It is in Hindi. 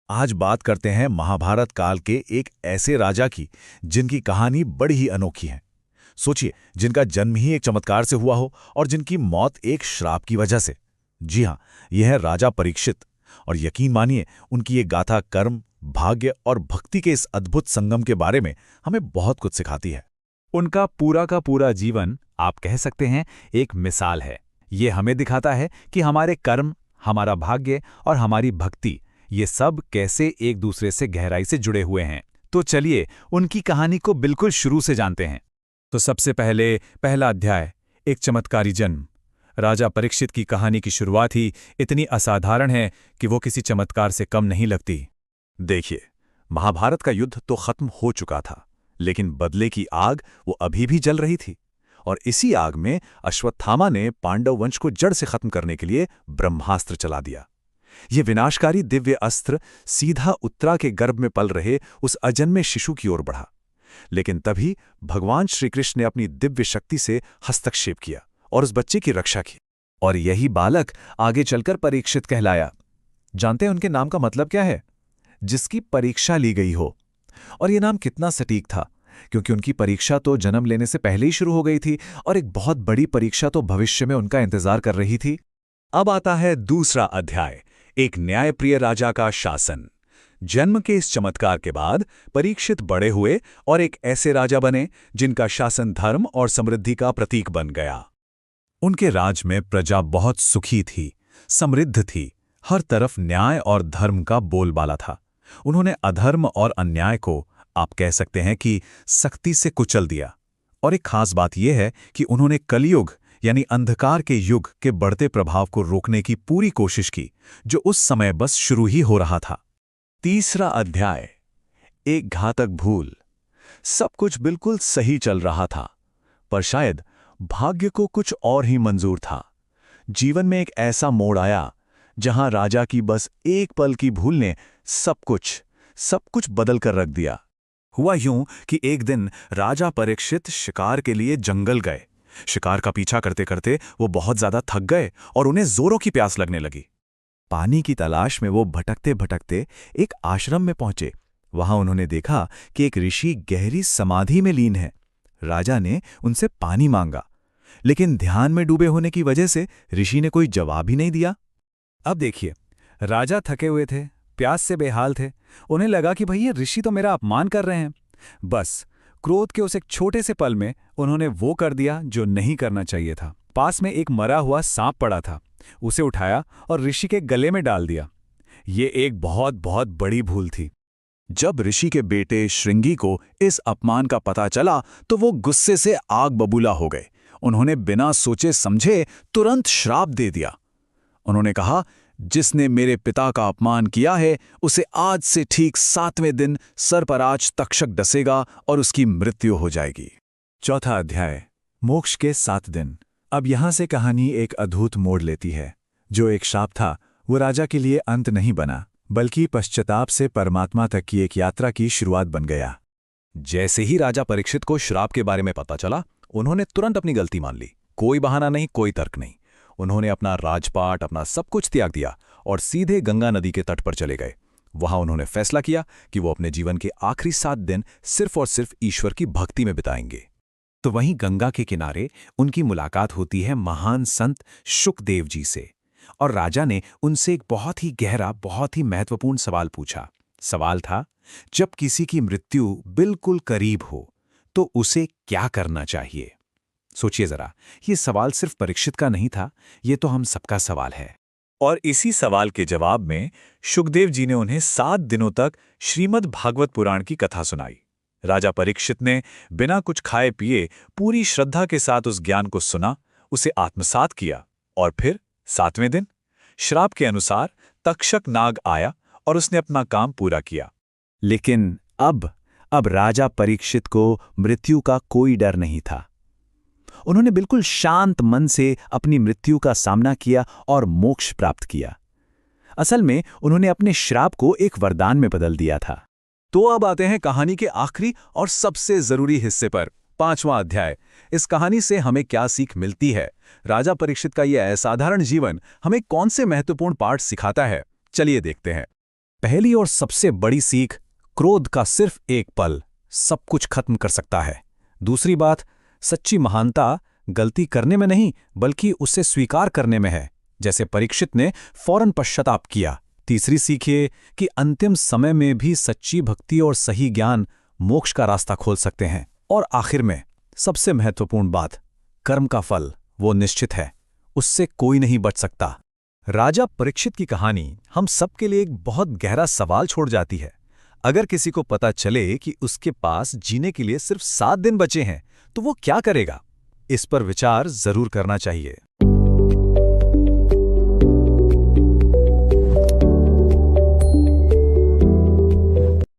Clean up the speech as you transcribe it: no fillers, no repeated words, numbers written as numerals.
आज बात करते हैं महाभारत काल के एक ऐसे राजा की जिनकी कहानी बड़ी ही अनोखी है। सोचिए, जिनका जन्म ही एक चमत्कार से हुआ हो और जिनकी मौत एक श्राप की वजह से। जी हाँ, यह है राजा परीक्षित। और यकीन मानिए, उनकी ये गाथा कर्म, भाग्य और भक्ति के इस अद्भुत संगम के बारे में हमें बहुत कुछ सिखाती है। उनका पूरा का पूरा जीवन आप कह सकते हैं एक मिसाल है। ये हमें दिखाता है कि हमारे कर्म, हमारा भाग्य और हमारी भक्ति, ये सब कैसे एक दूसरे से गहराई से जुड़े हुए हैं। तो चलिए उनकी कहानी को बिल्कुल शुरू से जानते हैं। तो सबसे पहले पहला अध्याय, एक चमत्कारी जन्म। राजा परीक्षित की कहानी की शुरुआत ही इतनी असाधारण है कि वो किसी चमत्कार से कम नहीं लगती। देखिए, महाभारत का युद्ध तो खत्म हो चुका था, लेकिन बदले की आग वो अभी भी जल रही थी। और इसी आग में अश्वत्थामा ने पांडव वंश को जड़ से खत्म करने के लिए ब्रह्मास्त्र चला दिया। ये विनाशकारी दिव्य अस्त्र सीधा उत्तरा के गर्भ में पल रहे उस अजन्मे शिशु की ओर बढ़ा। लेकिन तभी भगवान श्रीकृष्ण ने अपनी दिव्य शक्ति से हस्तक्षेप किया और उस बच्चे की रक्षा की। और यही बालक आगे चलकर परीक्षित कहलाया। जानते हैं उनके नाम का मतलब क्या है? जिसकी परीक्षा ली गई हो। और ये नाम कितना सटीक था, क्योंकि उनकी परीक्षा तो जन्म लेने से पहले ही शुरू हो गई थी और एक बहुत बड़ी परीक्षा तो भविष्य में उनका इंतजार कर रही थी। अब आता है दूसरा अध्याय, एक न्यायप्रिय राजा का शासन। जन्म के इस चमत्कार के बाद परीक्षित बड़े हुए और एक ऐसे राजा बने जिनका शासन धर्म और समृद्धि का प्रतीक बन गया। उनके राज में प्रजा बहुत सुखी थी, समृद्ध थी, हर तरफ न्याय और धर्म का बोलबाला था। उन्होंने अधर्म और अन्याय को, आप कह सकते हैं कि, सख्ती से कुचल दिया। और एक खास बात यह है कि उन्होंने कलयुग यानी अंधकार के युग के बढ़ते प्रभाव को रोकने की पूरी कोशिश की, जो उस समय बस शुरू ही हो रहा था। तीसरा अध्याय, एक घातक भूल। सब कुछ बिल्कुल सही चल रहा था, पर शायद भाग्य को कुछ और ही मंजूर था। जीवन में एक ऐसा मोड़ आया जहां राजा की बस एक पल की भूल ने सब कुछ बदल कर रख दिया। हुआ यूं कि एक दिन राजा परीक्षित शिकार के लिए जंगल गए। शिकार का पीछा करते करते वो बहुत ज्यादा थक गए और उन्हें जोरों की प्यास लगने लगी। पानी की तलाश में वो भटकते भटकते एक आश्रम में पहुंचे। वहां उन्होंने देखा कि एक ऋषि गहरी समाधि में लीन है। राजा ने उनसे पानी मांगा, लेकिन ध्यान में डूबे होने की वजह से ऋषि ने कोई जवाब ही नहीं दिया। अब देखिए, राजा थके हुए थे, प्यास से बेहाल थे। उन्हें लगा कि भाई ये ऋषि तो मेरा अपमान कर रहे हैं। बस क्रोध के उस एक छोटे से पल में उन्होंने वो कर दिया जो नहीं करना चाहिए था। पास में एक मरा हुआ सांप पड़ा था, उसे उठाया और ऋषि के गले में डाल दिया। ये एक बहुत बहुत बड़ी भूल थी। जब ऋषि के बेटे श्रृंगी को इस अपमान का पता चला तो वो गुस्से से आग बबूला हो गए। उन्होंने बिना सोचे समझे तुरंत श्राप दे दिया। उन्होंने कहा, जिसने मेरे पिता का अपमान किया है उसे आज से ठीक 7वें दिन सर पर आज तक्षक डसेगा और उसकी मृत्यु हो जाएगी। चौथा अध्याय, मोक्ष के 7 दिन। अब यहां से कहानी एक अद्भुत मोड़ लेती है। जो एक श्राप था वो राजा के लिए अंत नहीं बना, बल्कि पश्चाताप से परमात्मा तक की एक यात्रा की शुरुआत बन गया। जैसे ही राजा परीक्षित को श्राप के बारे में पता चला, उन्होंने तुरंत अपनी गलती मान ली। कोई बहाना नहीं, कोई तर्क नहीं। उन्होंने अपना राजपाट, अपना सब कुछ त्याग दिया और सीधे गंगा नदी के तट पर चले गए। वहां उन्होंने फैसला किया कि वो अपने जीवन के आखिरी 7 दिन सिर्फ और सिर्फ ईश्वर की भक्ति में बिताएंगे। तो वहीं गंगा के किनारे उनकी मुलाकात होती है महान संत शुकदेव जी से। और राजा ने उनसे एक बहुत ही गहरा, बहुत ही महत्वपूर्ण सवाल पूछा। सवाल था, जब किसी की मृत्यु बिल्कुल करीब हो तो उसे क्या करना चाहिए? सोचिए जरा, ये सवाल सिर्फ परीक्षित का नहीं था, ये तो हम सबका सवाल है। और इसी सवाल के जवाब में शुकदेव जी ने उन्हें 7 दिनों तक श्रीमद् भागवत पुराण की कथा सुनाई। राजा परीक्षित ने बिना कुछ खाए पिए पूरी श्रद्धा के साथ उस ज्ञान को सुना, उसे आत्मसात किया। और फिर 7वें दिन श्राप के अनुसार तक्षक नाग आया और उसने अपना काम पूरा किया। लेकिन अब राजा परीक्षित को मृत्यु का कोई डर नहीं था। उन्होंने बिल्कुल शांत मन से अपनी मृत्यु का सामना किया और मोक्ष प्राप्त किया। असल में उन्होंने अपने श्राप को एक वरदान में बदल दिया था। तो अब आते हैं कहानी के आखिरी और सबसे जरूरी हिस्से पर, 5वां अध्याय। इस कहानी से हमें क्या सीख मिलती है? राजा परीक्षित का यह असाधारण जीवन हमें कौन से महत्वपूर्ण पाठ सिखाता है? चलिए देखते हैं। पहली और सबसे बड़ी सीख, क्रोध का सिर्फ एक पल सब कुछ खत्म कर सकता है। दूसरी बात, सच्ची महानता गलती करने में नहीं बल्कि उसे स्वीकार करने में है, जैसे परीक्षित ने फौरन पश्चाताप किया। तीसरी सीख ये कि अंतिम समय में भी सच्ची भक्ति और सही ज्ञान मोक्ष का रास्ता खोल सकते हैं। और आखिर में सबसे महत्वपूर्ण बात, कर्म का फल वो निश्चित है, उससे कोई नहीं बच सकता। राजा परीक्षित की कहानी हम सबके लिए एक बहुत गहरा सवाल छोड़ जाती है। अगर किसी को पता चले कि उसके पास जीने के लिए सिर्फ 7 दिन बचे हैं, तो वो क्या करेगा? इस पर विचार जरूर करना चाहिए।